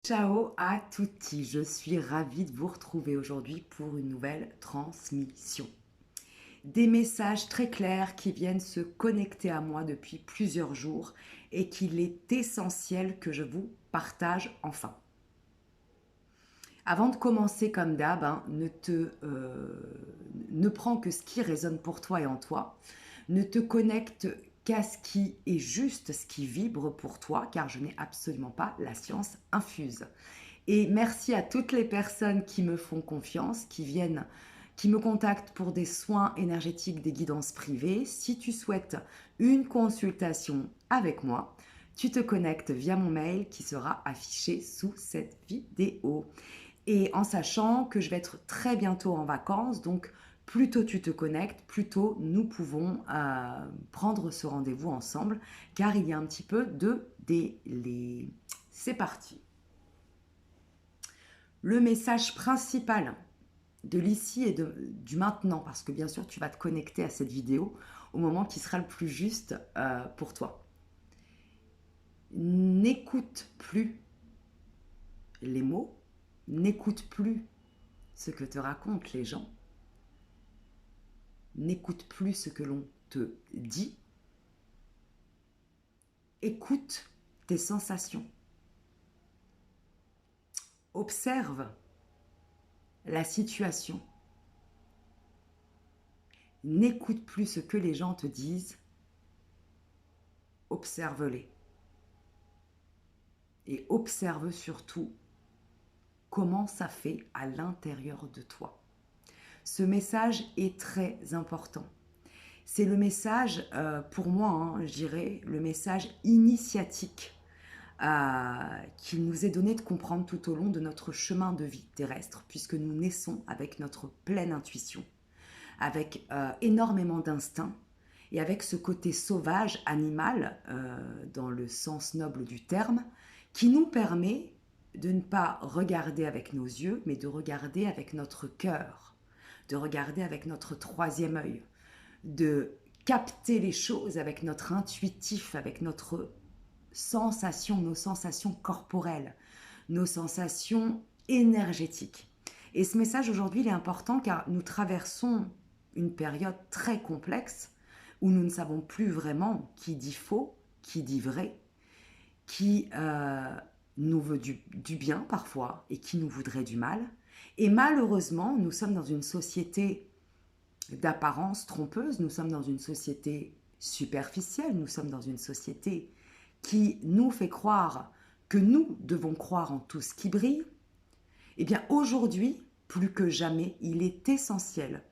Ciao à tutti, je suis ravie de vous retrouver aujourd'hui pour une nouvelle transmission. Des messages très clairs qui viennent se connecter à moi depuis plusieurs jours et qu'il est essentiel que je vous partage enfin. Avant de commencer comme d'hab, ne prends que ce qui résonne pour toi et en toi. Ne te connecte qu'à ce qui est juste, ce qui vibre pour toi, car je n'ai absolument pas la science infuse. Et merci à toutes les personnes qui me font confiance, qui me contactent pour des soins énergétiques, des guidances privées. Si tu souhaites une consultation avec moi, tu te connectes via mon mail qui sera affiché sous cette vidéo. Et en sachant que je vais être très bientôt en vacances, donc plus tôt tu te connectes, plus tôt nous pouvons prendre ce rendez-vous ensemble, car il y a un petit peu de délai. C'est parti. Le message principal de l'ici et du maintenant, parce que bien sûr tu vas te connecter à cette vidéo au moment qui sera le plus juste pour toi. N'écoute plus les mots, n'écoute plus ce que te racontent les gens, n'écoute plus ce que l'on te dit, écoute tes sensations. Observe la situation. N'écoute plus ce que les gens te disent, observe-les. Et observe surtout comment ça fait à l'intérieur de toi. Ce message est très important. C'est le message, pour moi, je dirais, le message initiatique qu'il nous est donné de comprendre tout au long de notre chemin de vie terrestre, puisque nous naissons avec notre pleine intuition, avec énormément d'instinct et avec ce côté sauvage, animal, dans le sens noble du terme, qui nous permet de ne pas regarder avec nos yeux, mais de regarder avec notre cœur, de regarder avec notre troisième œil, de capter les choses avec notre intuitif, avec notre sensation, nos sensations corporelles, nos sensations énergétiques. Et ce message aujourd'hui, il est important car nous traversons une période très complexe où nous ne savons plus vraiment qui dit faux, qui dit vrai, qui nous veut du bien parfois et qui nous voudrait du mal. Et malheureusement, nous sommes dans une société d'apparence trompeuse, nous sommes dans une société superficielle, nous sommes dans une société qui nous fait croire que nous devons croire en tout ce qui brille. Eh bien aujourd'hui, plus que jamais, il est essentiel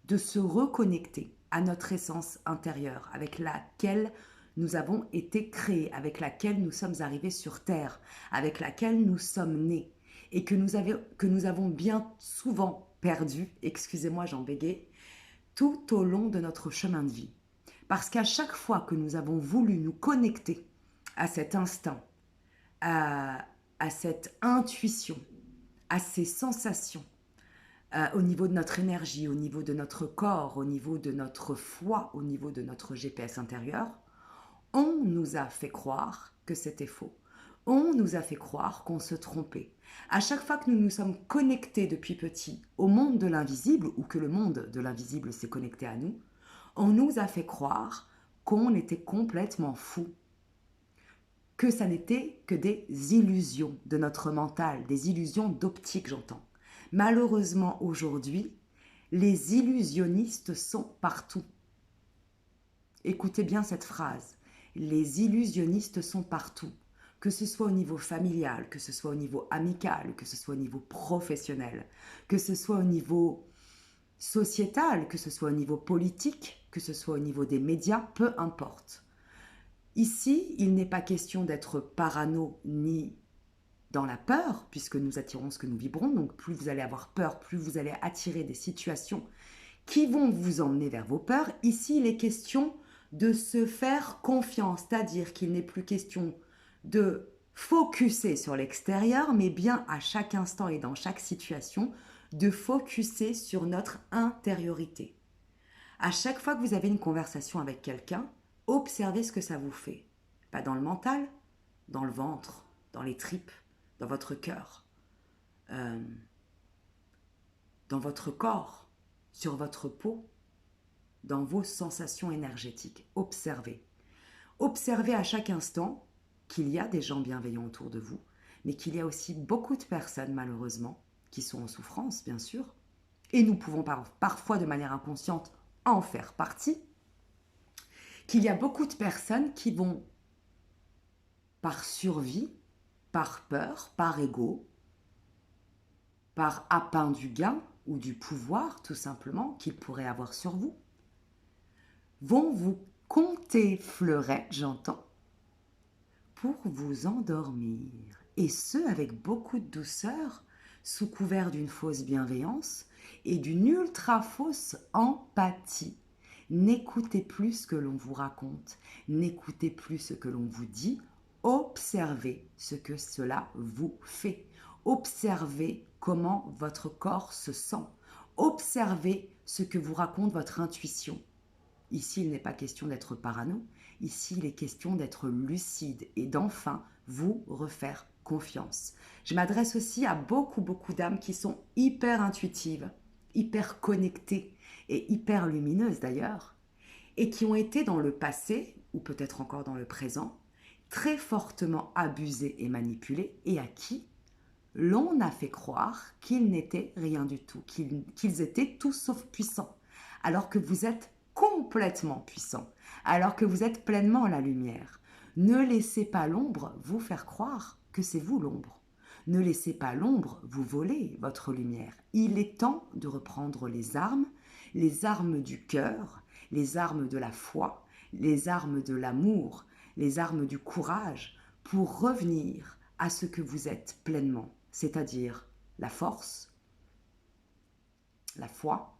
de se reconnecter à notre essence intérieure avec laquelle nous avons été créés, avec laquelle nous sommes arrivés sur Terre, avec laquelle nous sommes nés et que nous avons bien souvent perdu, excusez-moi j'en bégaye, tout au long de notre chemin de vie. Parce qu'à chaque fois que nous avons voulu nous connecter à cet instinct, à cette intuition, à ces sensations, au niveau de notre énergie, au niveau de notre corps, au niveau de notre foi, au niveau de notre GPS intérieur, on nous a fait croire que c'était faux. On nous a fait croire qu'on se trompait. À chaque fois que nous nous sommes connectés depuis petit au monde de l'invisible, ou que le monde de l'invisible s'est connecté à nous, on nous a fait croire qu'on était complètement fou, que ça n'était que des illusions de notre mental, des illusions d'optique, j'entends. Malheureusement, aujourd'hui, les illusionnistes sont partout. Écoutez bien cette phrase. Les illusionnistes sont partout. Que ce soit au niveau familial, que ce soit au niveau amical, que ce soit au niveau professionnel, que ce soit au niveau sociétal, que ce soit au niveau politique, que ce soit au niveau des médias, peu importe. Ici, il n'est pas question d'être parano ni dans la peur, puisque nous attirons ce que nous vibrons. Donc plus vous allez avoir peur, plus vous allez attirer des situations qui vont vous emmener vers vos peurs. Ici, il est question de se faire confiance, c'est-à-dire qu'il n'est plus question de focuser sur l'extérieur, mais bien à chaque instant et dans chaque situation, de focuser sur notre intériorité. À chaque fois que vous avez une conversation avec quelqu'un, observez ce que ça vous fait. Pas dans le mental, dans le ventre, dans les tripes, dans votre cœur, euh, dans votre corps, sur votre peau, dans vos sensations énergétiques. Observez. Observez à chaque instant qu'il y a des gens bienveillants autour de vous, mais qu'il y a aussi beaucoup de personnes, malheureusement, qui sont en souffrance, bien sûr, et nous pouvons parfois, de manière inconsciente, en faire partie, qu'il y a beaucoup de personnes qui vont, par survie, par peur, par ego, par appât du gain ou du pouvoir, tout simplement, qu'ils pourraient avoir sur vous, vont vous compter fleurets, j'entends, pour vous endormir. Et ce, avec beaucoup de douceur, sous couvert d'une fausse bienveillance et d'une ultra fausse empathie. N'écoutez plus ce que l'on vous raconte, n'écoutez plus ce que l'on vous dit, observez ce que cela vous fait. Observez comment votre corps se sent. Observez ce que vous raconte votre intuition. Ici, il n'est pas question d'être parano, ici, il est question d'être lucide et d'enfin vous refaire confiance. Je m'adresse aussi à beaucoup d'âmes qui sont hyper intuitives, hyper connectées et hyper lumineuses d'ailleurs, et qui ont été dans le passé, ou peut-être encore dans le présent, très fortement abusées et manipulées, et à qui l'on a fait croire qu'ils n'étaient rien du tout, qu'ils étaient tout sauf puissants, alors que vous êtes complètement puissant, alors que vous êtes pleinement la lumière. Ne laissez pas l'ombre vous faire croire que c'est vous l'ombre. Ne laissez pas l'ombre vous voler votre lumière. Il est temps de reprendre les armes du cœur, les armes de la foi, les armes de l'amour, les armes du courage, pour revenir à ce que vous êtes pleinement, c'est-à-dire la force, la foi,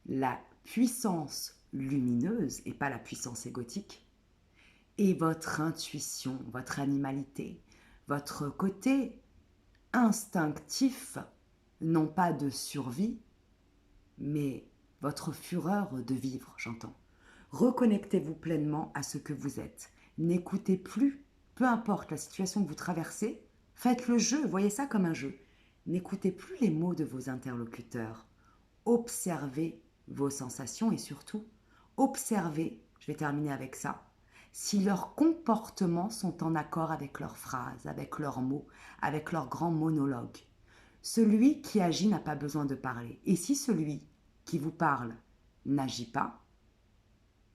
la puissance lumineuse et pas la puissance égotique, et votre intuition, votre animalité, votre côté instinctif, non pas de survie, mais votre fureur de vivre, j'entends. Reconnectez-vous pleinement à ce que vous êtes. N'écoutez plus, peu importe la situation que vous traversez, faites le jeu, voyez ça comme un jeu. N'écoutez plus les mots de vos interlocuteurs. Observez vos sensations et surtout, observez, je vais terminer avec ça, si leurs comportements sont en accord avec leurs phrases, avec leurs mots, avec leurs grands monologues. Celui qui agit n'a pas besoin de parler. Et si celui qui vous parle n'agit pas,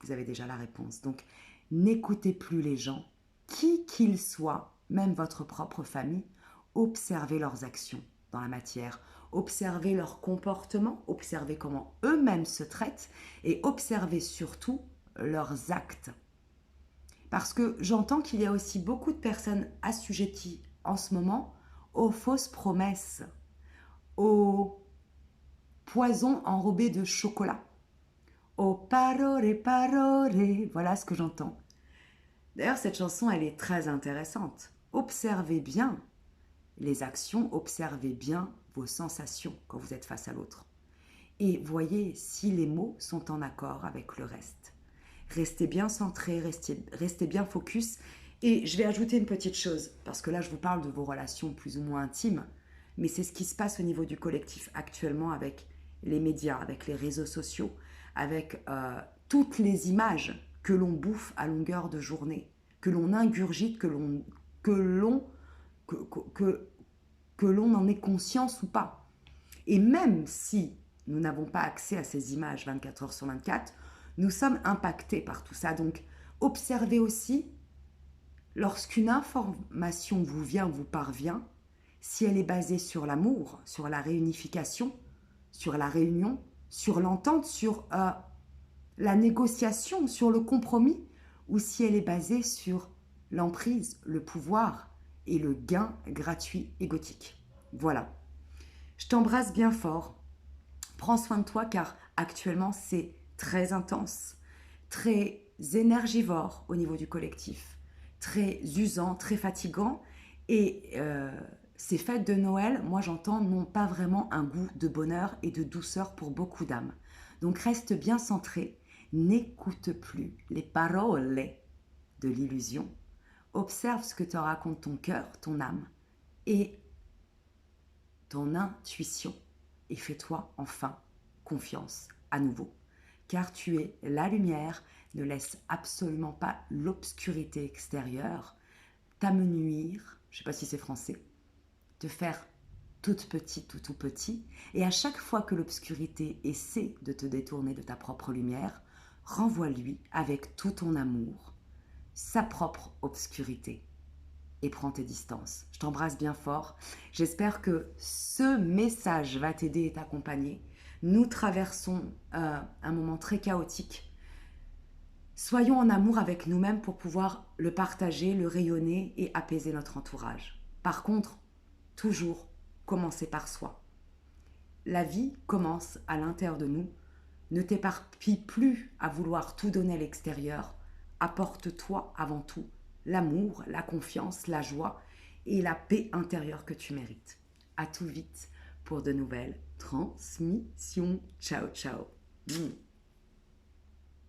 vous avez déjà la réponse. Donc, n'écoutez plus les gens, qui qu'ils soient, même votre propre famille, observez leurs actions dans la matière, observez leur comportement, observez comment eux-mêmes se traitent et observez surtout leurs actes. Parce que j'entends qu'il y a aussi beaucoup de personnes assujetties en ce moment aux fausses promesses, aux poisons enrobés de chocolat, aux parole, voilà ce que j'entends. D'ailleurs, cette chanson, elle est très intéressante. Observez bien les actions, observez bien vos sensations quand vous êtes face à l'autre. Et voyez si les mots sont en accord avec le reste. Restez bien centré, restez bien focus. Et je vais ajouter une petite chose, parce que là, je vous parle de vos relations plus ou moins intimes, mais c'est ce qui se passe au niveau du collectif actuellement avec les médias, avec les réseaux sociaux, avec toutes les images que l'on bouffe à longueur de journée, que l'on ingurgite, que l'on en ait conscience ou pas. Et même si nous n'avons pas accès à ces images 24 heures sur 24, nous sommes impactés par tout ça. Donc, observez aussi, lorsqu'une information vous parvient, si elle est basée sur l'amour, sur la réunification, sur la réunion, sur l'entente, sur la négociation, sur le compromis, ou si elle est basée sur l'emprise, le pouvoir et le gain gratuit égotique. Voilà. Je t'embrasse bien fort. Prends soin de toi car actuellement c'est très intense, très énergivore au niveau du collectif, très usant, très fatigant. Et ces fêtes de Noël, moi j'entends, n'ont pas vraiment un goût de bonheur et de douceur pour beaucoup d'âmes. Donc reste bien centré, n'écoute plus les paroles de l'illusion. Observe ce que te raconte ton cœur, ton âme, et ton intuition et fais-toi enfin confiance à nouveau. Car tu es la lumière, ne laisse absolument pas l'obscurité extérieure t'amenuire, je ne sais pas si c'est français, te faire toute petite ou tout petit. Et à chaque fois que l'obscurité essaie de te détourner de ta propre lumière, renvoie-lui avec tout ton amour sa propre obscurité et prends tes distances. Je t'embrasse bien fort. J'espère que ce message va t'aider et t'accompagner. Nous traversons un moment très chaotique. Soyons en amour avec nous-mêmes pour pouvoir le partager, le rayonner et apaiser notre entourage. Par contre, toujours commencer par soi. La vie commence à l'intérieur de nous. Ne t'éparpille plus à vouloir tout donner à l'extérieur. Apporte-toi avant tout l'amour, la confiance, la joie et la paix intérieure que tu mérites. À tout vite pour de nouvelles transmissions. Ciao, ciao.